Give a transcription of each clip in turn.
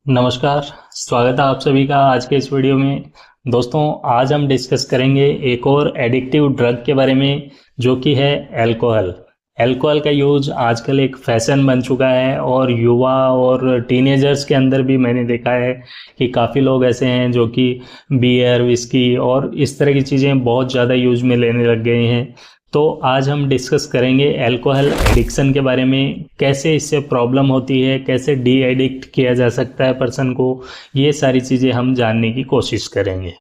नमस्कार। स्वागत है आप सभी का आज के इस वीडियो में। दोस्तों, आज हम डिस्कस करेंगे एक और एडिक्टिव ड्रग के बारे में जो कि है अल्कोहल। अल्कोहल का यूज आजकल एक फैशन बन चुका है और युवा और टीनेजर्स के अंदर भी मैंने देखा है कि काफ़ी लोग ऐसे हैं जो कि बियर, विस्की और इस तरह की चीज़ें बहुत ज़्यादा यूज में लेने लग गए हैं। तो आज हम डिस्कस करेंगे अल्कोहल एडिक्शन के बारे में, कैसे इससे प्रॉब्लम होती है, कैसे डी एडिक्ट किया जा सकता है पर्सन को। ये सारी चीज़ें हम जानने की कोशिश करेंगे।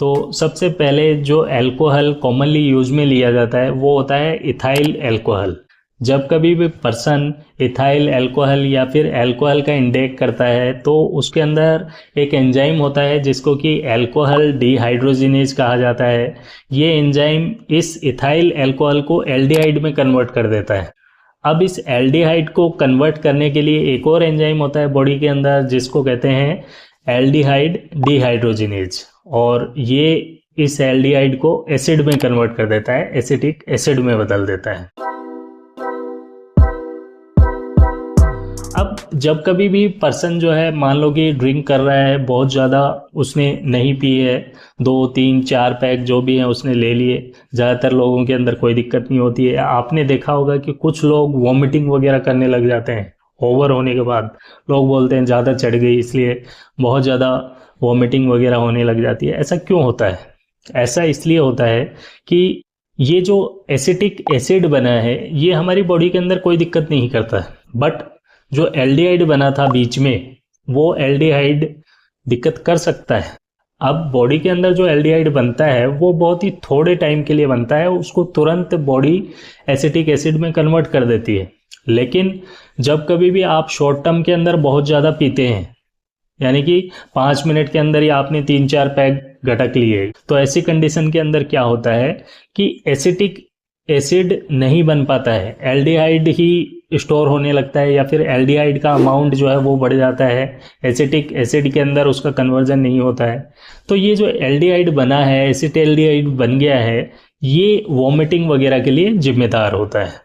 तो सबसे पहले जो अल्कोहल कॉमनली यूज में लिया जाता है वो होता है इथाइल अल्कोहल। जब कभी भी पर्सन इथाइल अल्कोहल या फिर अल्कोहल का इंटेक करता है तो उसके अंदर एक एंजाइम होता है जिसको कि अल्कोहल डिहाइड्रोजिनेज कहा जाता है। ये एंजाइम इस इथाइल अल्कोहल को एल्डिहाइड में कन्वर्ट कर देता है। अब इस एल्डिहाइड को कन्वर्ट करने के लिए एक और एंजाइम होता है बॉडी के अंदर जिसको कहते हैं एल्डिहाइड डिहाइड्रोजिनेज, और ये इस एल्डिहाइड को एसिड में कन्वर्ट कर देता है, एसिटिक एसिड में बदल देता है। अब जब कभी भी पर्सन जो है, मान लो कि ड्रिंक कर रहा है, बहुत ज़्यादा उसने नहीं पी है, 2 3 4 पैक जो भी हैं उसने ले लिए, ज़्यादातर लोगों के अंदर कोई दिक्कत नहीं होती है। आपने देखा होगा कि कुछ लोग वॉमिटिंग वगैरह करने लग जाते हैं ओवर होने के बाद। लोग बोलते हैं ज़्यादा चढ़ गई, इसलिए बहुत ज़्यादा वॉमिटिंग वगैरह होने लग जाती है। ऐसा क्यों होता है? ऐसा इसलिए होता है कि ये जो एसिटिक एसिड बना है ये हमारी बॉडी के अंदर कोई दिक्कत नहीं करता है, बट जो एल्डिहाइड बना था बीच में, वो एल्डिहाइड दिक्कत कर सकता है। अब बॉडी के अंदर जो एल्डिहाइड बनता है वो बहुत ही थोड़े टाइम के लिए बनता है, उसको तुरंत बॉडी एसिटिक एसिड में कन्वर्ट कर देती है। लेकिन जब कभी भी आप शॉर्ट टर्म के अंदर बहुत ज़्यादा पीते हैं, यानी कि 5 मिनट के अंदर ही आपने 3 4 पैक घटक लिए, तो ऐसी कंडीशन के अंदर क्या होता है कि एसिटिक एसिड नहीं बन पाता है, एल्डिहाइड ही स्टोर होने लगता है, या फिर एल्डिहाइड का अमाउंट जो है वो बढ़ जाता है, एसिटिक एसिड के अंदर उसका कन्वर्जन नहीं होता है। तो ये जो एल्डिहाइड बना है, एसिटेल्डिहाइड बन गया है, ये वॉमिटिंग वगैरह के लिए जिम्मेदार होता है।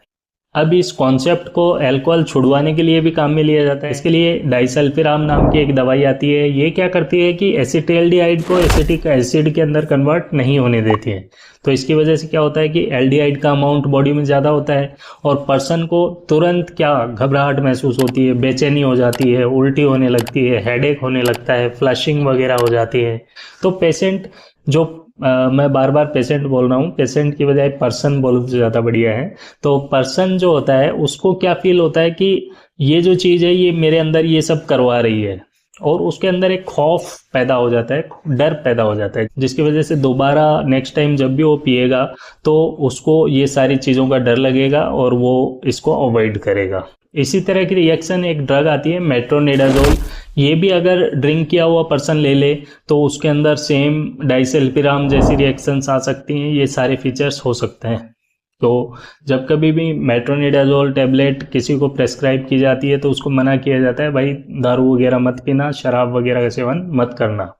अब इस कॉन्सेप्ट को अल्कोहल छुड़वाने के लिए भी काम में लिया जाता है। इसके लिए डाइसल्फिराम नाम की एक दवाई आती है। ये क्या करती है कि एसिटेल्डिहाइड को एसिटिक एसिड के अंदर कन्वर्ट नहीं होने देती है। तो इसकी वजह से क्या होता है कि एल्डिहाइड का अमाउंट बॉडी में ज़्यादा होता है और पर्सन को तुरंत क्या घबराहट महसूस होती है, बेचैनी हो जाती है, उल्टी होने लगती है, हेडेक होने लगता है, फ्लशिंग वगैरह हो जाती है। तो पेशेंट जो मैं बार बार पेशेंट बोल रहा हूँ, पेशेंट की बजाय पर्सन बोलो तो ज़्यादा बढ़िया है। तो पर्सन जो होता है उसको क्या फील होता है कि ये जो चीज़ है ये मेरे अंदर ये सब करवा रही है, और उसके अंदर एक खौफ पैदा हो जाता है, डर पैदा हो जाता है, जिसकी वजह से दोबारा नेक्स्ट टाइम जब भी वो पिएगा तो उसको ये सारी चीज़ों का डर लगेगा और वो इसको अवॉइड करेगा। इसी तरह की रिएक्शन एक ड्रग आती है मेट्रोनिडाजोल। ये भी अगर ड्रिंक किया हुआ पर्सन ले ले तो उसके अंदर सेम डाइसल्फिराम जैसी रिएक्शंस आ सकती हैं, ये सारे फीचर्स हो सकते हैं। तो जब कभी भी मेट्रोनिडाजोल टैबलेट किसी को प्रेस्क्राइब की जाती है तो उसको मना किया जाता है, भाई दारू वगैरह मत पीना, शराब वगैरह का सेवन मत करना।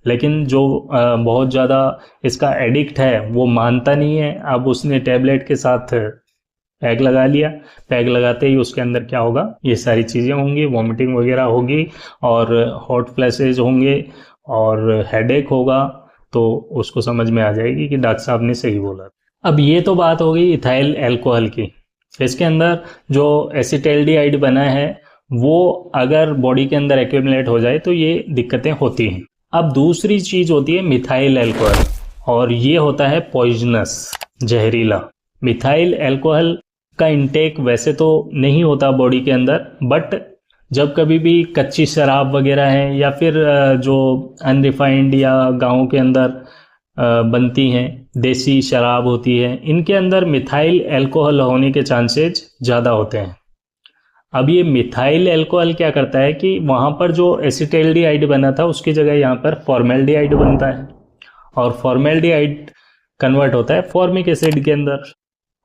लेकिन जो बहुत ज़्यादा इसका एडिक्ट है वो मानता नहीं है। अब उसने टैबलेट के साथ पैग लगा लिया, पैग लगाते ही उसके अंदर क्या होगा, ये सारी चीज़ें होंगी, वॉमिटिंग वगैरह होगी और हॉट फ्लैशेज होंगे और हेडेक होगा। तो उसको समझ में आ जाएगी कि डॉक्टर साहब ने सही बोला। अब ये तो बात हो गई इथाइल अल्कोहल की। इसके अंदर जो एसिटेल्डिहाइड बना है वो अगर बॉडी के अंदर एक्यूमुलेट हो जाए तो ये दिक्कतें होती हैं। अब दूसरी चीज़ होती है मिथाइल अल्कोहल, और ये होता है पॉइजनस, जहरीला। मिथाइल अल्कोहल का इंटेक वैसे तो नहीं होता बॉडी के अंदर, बट जब कभी भी कच्ची शराब वगैरह है या फिर जो अनरिफाइंड या गाँव के अंदर बनती हैं देसी शराब होती है, इनके अंदर मिथाइल अल्कोहल होने के चांसेस ज़्यादा होते हैं। अब ये मिथाइल अल्कोहल क्या करता है कि वहाँ पर जो एसिटेल्डिहाइड बना था उसकी जगह यहाँ पर फॉर्मेल्डिहाइड बनता है, और फॉर्मेल्डिहाइड कन्वर्ट होता है फॉर्मिक एसिड के अंदर।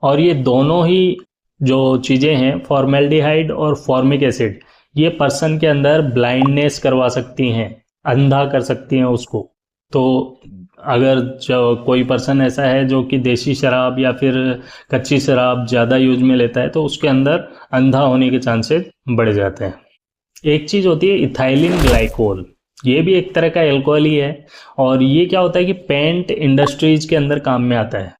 और ये दोनों ही जो चीज़ें हैं, फॉर्मेल्डिहाइड और फॉर्मिक एसिड, ये पर्सन के अंदर ब्लाइंडनेस करवा सकती हैं, अंधा कर सकती हैं उसको। तो अगर जो कोई पर्सन ऐसा है जो कि देसी शराब या फिर कच्ची शराब ज़्यादा यूज में लेता है तो उसके अंदर अंधा होने के चांसेस बढ़ जाते हैं। एक चीज़ होती है इथाइलिन ग्लाइकोल, ये भी एक तरह का एल्कोहल ही है। और ये क्या होता है कि पेंट इंडस्ट्रीज के अंदर काम में आता है,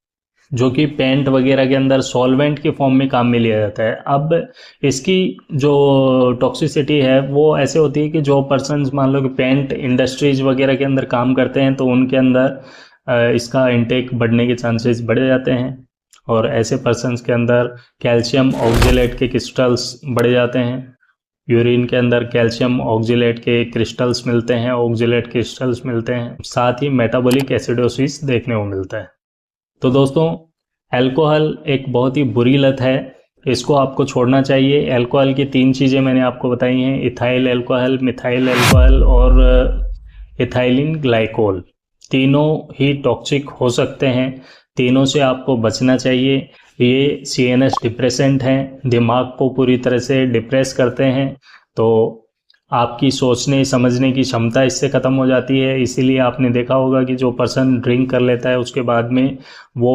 जो कि पेंट वगैरह के अंदर सॉल्वेंट के फॉर्म में काम में लिया जाता है। अब इसकी जो टॉक्सिसिटी है वो ऐसे होती है कि जो पर्सन्स मान लो कि पेंट इंडस्ट्रीज वगैरह के अंदर काम करते हैं तो उनके अंदर इसका इंटेक बढ़ने के चांसेस बढ़ जाते हैं। और ऐसे पर्सन्स के अंदर कैल्शियम ऑक्जेलेट के क्रिस्टल्स बढ़ जाते हैं। यूरिन के अंदर कैल्शियम ऑक्जेलेट के क्रिस्टल्स मिलते हैं, ऑक्जेलेट क्रिस्टल्स मिलते हैं। साथ ही मेटाबॉलिक एसिडोसिस देखने को मिलता है। तो दोस्तों, अल्कोहल एक बहुत ही बुरी लत है, इसको आपको छोड़ना चाहिए। अल्कोहल की 3 चीज़ें मैंने आपको बताई हैं, इथाइल अल्कोहल, मिथाइल अल्कोहल और इथाइलिन ग्लाइकोल। तीनों ही टॉक्सिक हो सकते हैं, तीनों से आपको बचना चाहिए। ये CNS डिप्रेसेंट हैं, दिमाग को पूरी तरह से डिप्रेस करते हैं, तो आपकी सोचने समझने की क्षमता इससे ख़त्म हो जाती है। इसीलिए आपने देखा होगा कि जो पर्सन ड्रिंक कर लेता है उसके बाद में वो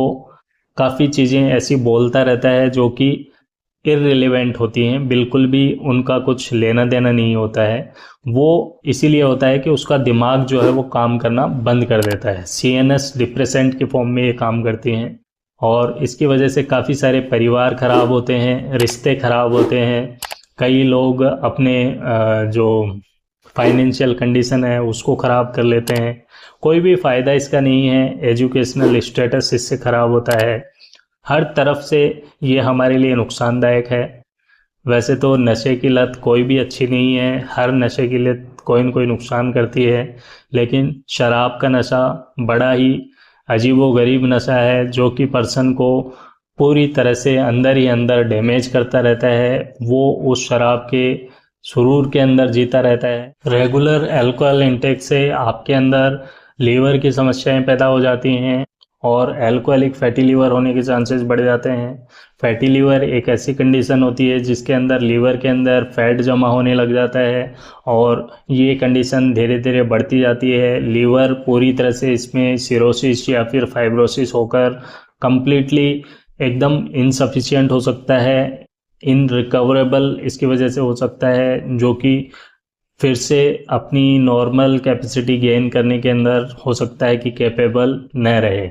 काफ़ी चीज़ें ऐसी बोलता रहता है जो कि इररिलेवेंट होती हैं, बिल्कुल भी उनका कुछ लेना देना नहीं होता है। वो इसीलिए होता है कि उसका दिमाग जो है वो काम करना बंद कर देता है। CNS डिप्रेसेंट के फॉर्म में ये काम करती हैं और इसकी वजह से काफ़ी सारे परिवार ख़राब होते हैं, रिश्ते ख़राब होते हैं। कई लोग अपने जो फाइनेंशियल कंडीशन है उसको ख़राब कर लेते हैं। कोई भी फ़ायदा इसका नहीं है, एजुकेशनल स्टेटस इससे ख़राब होता है। हर तरफ से ये हमारे लिए नुकसानदायक है। वैसे तो नशे की लत कोई भी अच्छी नहीं है, हर नशे की लत कोई न कोई नुकसान करती है, लेकिन शराब का नशा बड़ा ही अजीबोगरीब नशा है जो कि पर्सन को पूरी तरह से अंदर ही अंदर डैमेज करता रहता है। वो उस शराब के सुरूर के अंदर जीता रहता है। रेगुलर अल्कोहल इंटेक से आपके अंदर लीवर की समस्याएं पैदा हो जाती हैं और अल्कोहलिक फैटी लीवर होने के चांसेस बढ़ जाते हैं। फैटी लीवर एक ऐसी कंडीशन होती है जिसके अंदर लीवर के अंदर फैट जमा होने लग जाता है और ये कंडीशन धीरे धीरे बढ़ती जाती है। लीवर पूरी तरह से इसमें सिरोसिस या फिर फाइब्रोसिस होकर कंप्लीटली एकदम इनसफिशिएंट हो सकता है, इनरिकवरेबल इसकी वजह से हो सकता है, जो कि फिर से अपनी नॉर्मल कैपेसिटी गेन करने के अंदर हो सकता है कि कैपेबल न रहे।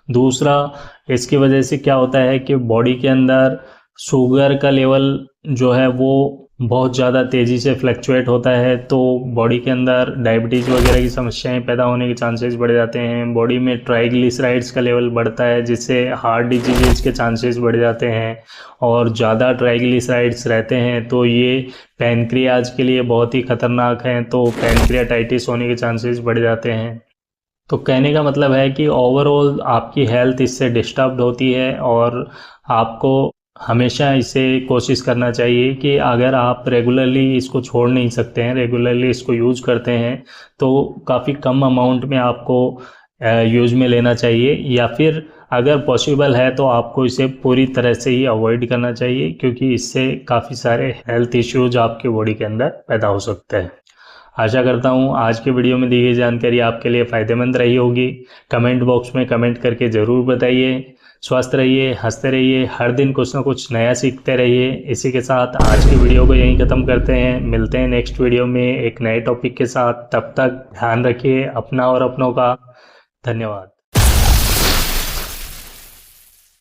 दूसरा, इसकी वजह से क्या होता है कि बॉडी के अंदर शुगर का लेवल जो है वो बहुत ज़्यादा तेज़ी से फ्लक्चुएट होता है, तो बॉडी के अंदर डायबिटीज़ वगैरह की समस्याएं पैदा होने के चांसेस बढ़ जाते हैं। बॉडी में ट्राइग्लिसराइड्स का लेवल बढ़ता है जिससे हार्ट डिजीज़ के चांसेस बढ़ जाते हैं और ज़्यादा ट्राइग्लिसराइड्स रहते हैं तो ये पैनक्रियाज के लिए बहुत ही ख़तरनाक हैं, तो पैनक्रियाटाइटिस होने के चांसेस बढ़ जाते हैं। तो कहने का मतलब है कि ओवरऑल आपकी हेल्थ इससे डिस्टर्ब होती है और आपको हमेशा इसे कोशिश करना चाहिए कि अगर आप रेगुलरली इसको छोड़ नहीं सकते हैं, रेगुलरली इसको यूज करते हैं, तो काफ़ी कम अमाउंट में आपको यूज में लेना चाहिए, या फिर अगर पॉसिबल है तो आपको इसे पूरी तरह से ही अवॉइड करना चाहिए, क्योंकि इससे काफ़ी सारे हेल्थ इश्यूज आपके बॉडी के अंदर पैदा हो सकते हैं। आशा करता हूँ आज के वीडियो में दी गई जानकारी आपके लिए फ़ायदेमंद रही होगी। कमेंट बॉक्स में कमेंट करके ज़रूर बताइए। स्वस्थ रहिए, हंसते रहिए, हर दिन कुछ ना कुछ नया सीखते रहिए। इसी के साथ आज की वीडियो को यहीं ख़त्म करते हैं। मिलते हैं नेक्स्ट वीडियो में एक नए टॉपिक के साथ। तब तक ध्यान रखिए अपना और अपनों का। धन्यवाद।